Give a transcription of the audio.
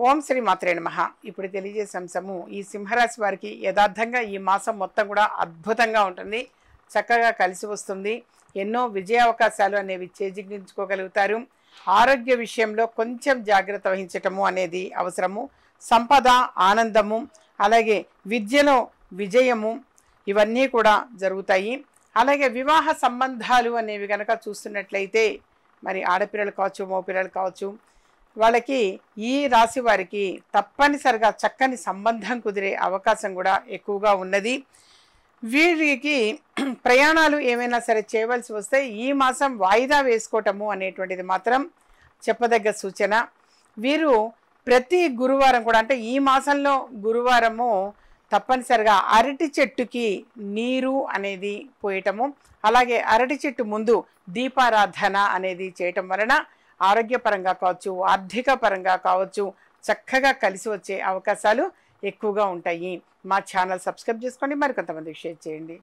ఓం శ్రీ మాత్రే నమః. ఇప్పుడు తెలియజేసే అంశము ఈ సింహరాశి వారికి యథార్థంగా ఈ మాసం మొత్తం కూడా అద్భుతంగా ఉంటుంది. చక్కగా కలిసి వస్తుంది. ఎన్నో విజయ అవకాశాలు అనేవి చేజిక్కించుకోగలుగుతారు. ఆరోగ్య విషయంలో కొంచెం జాగ్రత్త వహించటము అనేది అవసరము. సంపద, ఆనందము, అలాగే విద్యలో విజయము ఇవన్నీ కూడా జరుగుతాయి. అలాగే వివాహ సంబంధాలు అనేవి కనుక చూస్తున్నట్లయితే మరి ఆడపిల్లలు కావచ్చు, మగపిల్లలు కావచ్చు, వాళ్ళకి ఈ రాశి వారికి తప్పనిసరిగా చక్కని సంబంధం కుదిరే అవకాశం కూడా ఎక్కువగా ఉన్నది. వీరికి ప్రయాణాలు ఏమైనా సరే చేయవలసి వస్తే ఈ మాసం వాయిదా వేసుకోవటము అనేటువంటిది మాత్రం చెప్పదగ్గ సూచన. వీరు ప్రతి గురువారం కూడా, అంటే ఈ మాసంలో గురువారము తప్పనిసరిగా అరటి చెట్టుకి నీరు అనేది పోయటము, అలాగే అరటి చెట్టు ముందు దీపారాధన అనేది చేయటం వలన ఆరోగ్యపరంగా కావచ్చు, ఆర్థిక పరంగా కావచ్చు, చక్కగా కలిసి వచ్చే అవకాశాలు ఎక్కువగా ఉంటాయి. మా ఛానల్ సబ్స్క్రైబ్ చేసుకోండి, మరికొంతమందికి షేర్ చేయండి.